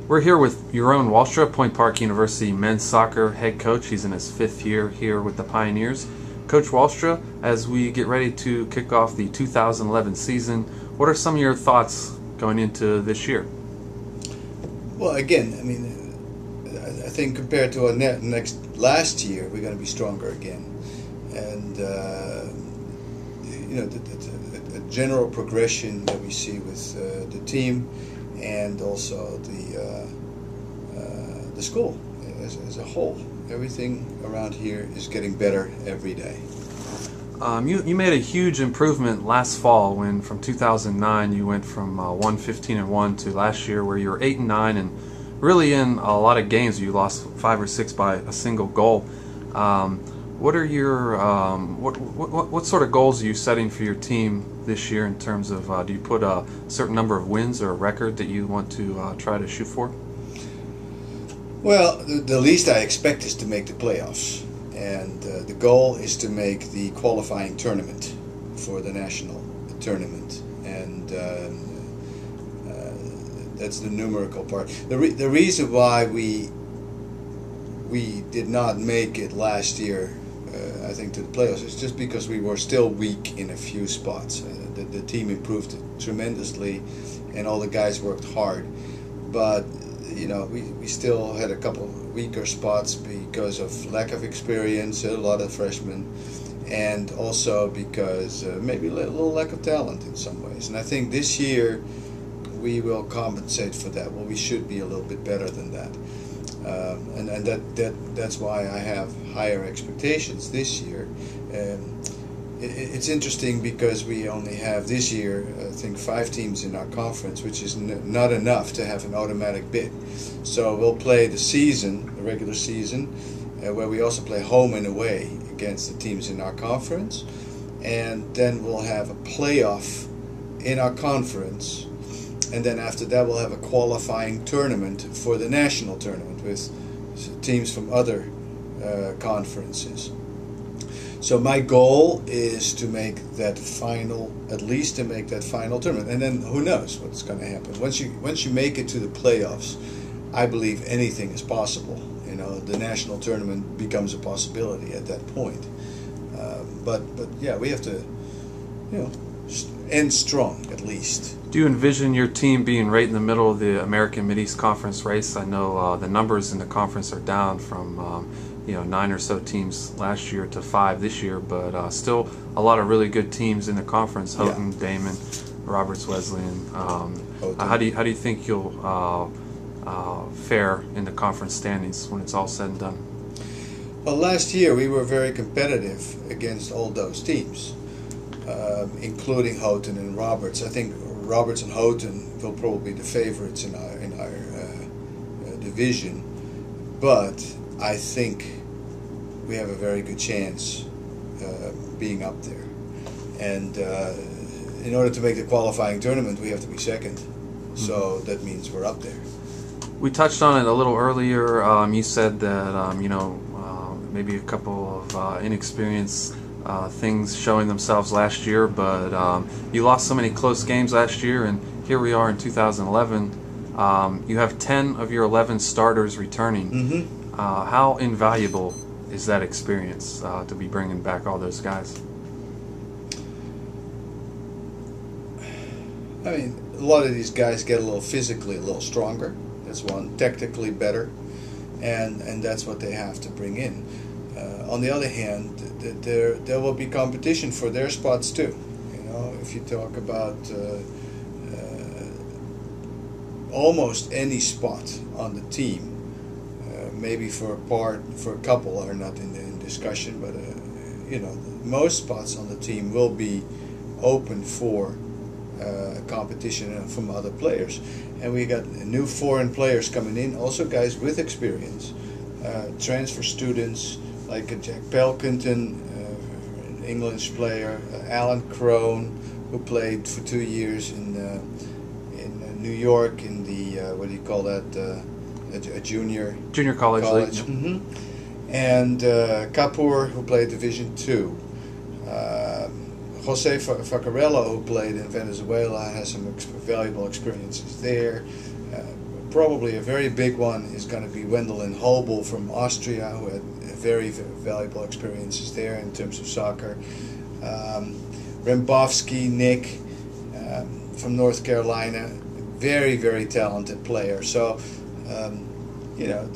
We're here with Jeroen Walstra, Point Park University men's soccer head coach. He's in his 5th year here with the Pioneers. Coach Walstra, as we get ready to kick off the 2011 season, what are some of your thoughts going into this year? Well, again, I mean, I think compared to our last year, we're going to be stronger again, and the general progression that we see with the team, and also the school as a whole. Everything around here is getting better every day. You made a huge improvement last fall when from 2009 you went from 1-15-1 to last year where you were 8-9, and really in a lot of games you lost 5 or 6 by a single goal. What are your what sort of goals are you setting for your team this year in terms of do you put a certain number of wins or a record that you want to try to shoot for? Well, the least I expect is to make the playoffs, and the goal is to make the qualifying tournament for the national tournament, and that's the numerical part. The reason why we did not make it last year, I think, to the playoffs, is just because we were still weak in a few spots. The team improved tremendously, and all the guys worked hard, but we still had a couple weaker spots because of lack of experience, a lot of freshmen, and also because maybe a little lack of talent in some ways. And I think this year we will compensate for that. Well, we should be a little bit better than that, and that's why I have higher expectations this year. It's interesting because we only have this year, I think, 5 teams in our conference, which is not enough to have an automatic bid. So we'll play the regular season, where we also play home and away against the teams in our conference, and then we'll have a playoff in our conference, and then after that we'll have a qualifying tournament for the national tournament with teams from other conferences. So my goal is to make that final, at least to make that final tournament, and then who knows what's going to happen. Once you make it to the playoffs, I believe anything is possible. The national tournament becomes a possibility at that point. But yeah, we have to, end strong at least. Do you envision your team being right in the middle of the American Mid-East Conference race? I know the numbers in the conference are down from 9 or so teams last year to 5 this year, but still a lot of really good teams in the conference. Houghton, yeah. Damon, Roberts Wesleyan. How do you think you'll fare in the conference standings when it's all said and done? Well, last year we were very competitive against all those teams, including Houghton and Roberts. I think Roberts and Houghton will probably be the favorites in our division, but I think we have a very good chance being up there. And in order to make the qualifying tournament, we have to be second. So that means we're up there. We touched on it a little earlier. You said that maybe a couple of inexperienced things showing themselves last year, but you lost so many close games last year, and here we are in 2011. You have 10 of your 11 starters returning. Mm-hmm. How invaluable is that experience to be bringing back all those guys? I mean, a lot of these guys get physically a little stronger. That's one. Tactically better, and that's what they have to bring in. On the other hand, there will be competition for their spots too. If you talk about almost any spot on the team. Maybe for a couple are not in discussion, but most spots on the team will be open for competition from other players. And we got new foreign players coming in, also guys with experience, transfer students like Jack Pelkington, an English player, Alan Crone, who played for 2 years in New York in the what do you call that? A junior college league. Mm-hmm. And Kapoor, who played Division II. Jose Facarello, who played in Venezuela, has some valuable experiences there. probably a very big one is going to be Wendelin Hobel from Austria, who had very valuable experiences there in terms of soccer. Rembowski Nick from North Carolina, very, very talented player. So, you know,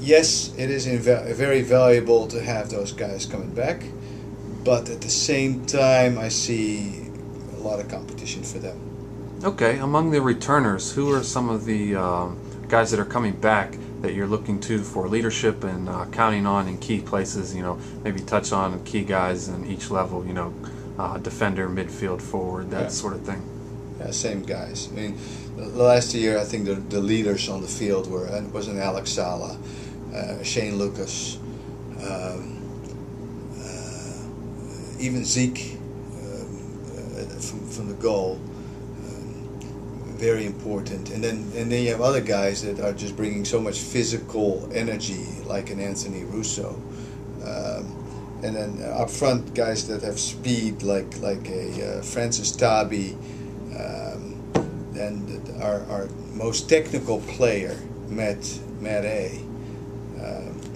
yes, it is very valuable to have those guys coming back, but at the same time, I see a lot of competition for them. Okay, among the returners, who are some of the guys that are coming back that you're looking to for leadership and counting on in key places? You know, maybe touch on key guys in each level. You know, defender, midfield, forward, that sort of thing. Yeah, same guys. I mean, last year I think the leaders on the field was an Alex Sala, Shane Lucas, even Zeke from the goal. Very important, and then you have other guys that are just bringing so much physical energy, like an Anthony Russo, and then up front guys that have speed, like a Francis Tabi, and our most technical player, Matt A.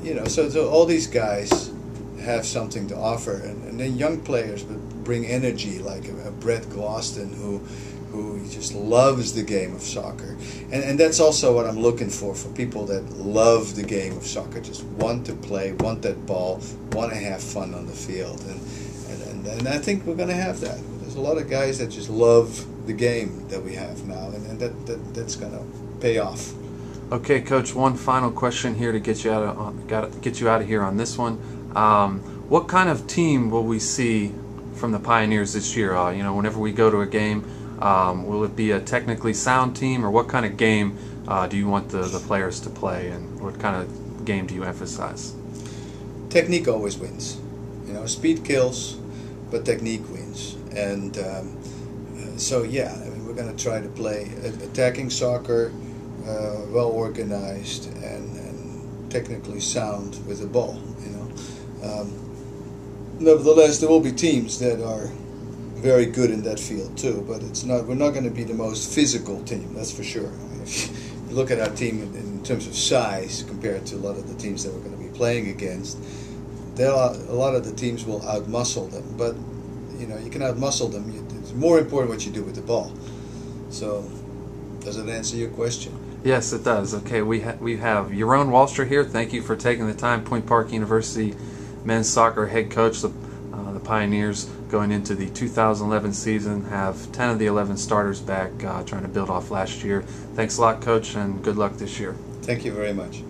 You know, so all these guys have something to offer, and then young players bring energy, like a Brett Gloston who just loves the game of soccer. And that's also what I'm looking for people that love the game of soccer, just want to play, want that ball, want to have fun on the field. And I think we're going to have that. There's a lot of guys that just love the game that we have now, and that's going to pay off. Okay, Coach, one final question here to get you out of here on this one. What kind of team will we see from the Pioneers this year? You know, whenever we go to a game, will it be a technically sound team, or what kind of game do you want the players to play, and what kind of game do you emphasize? Technique always wins. You know, speed kills, but technique wins. And so, yeah, I mean, we're going to try to play attacking soccer, well organized and technically sound with the ball. You know, nevertheless, there will be teams that are very good in that field too, but we're not going to be the most physical team, that's for sure. I mean, if you look at our team in terms of size compared to a lot of the teams that we're going to be playing against, a lot of the teams will outmuscle them, but you know, you can outmuscle them. It's more important what you do with the ball. So, does it answer your question? Yes, it does. Okay, we have Jeroen Walstra here. Thank you for taking the time. Point Park University men's soccer head coach. The Pioneers going into the 2011 season have 10 of the 11 starters back, trying to build off last year. Thanks a lot, Coach, and good luck this year. Thank you very much.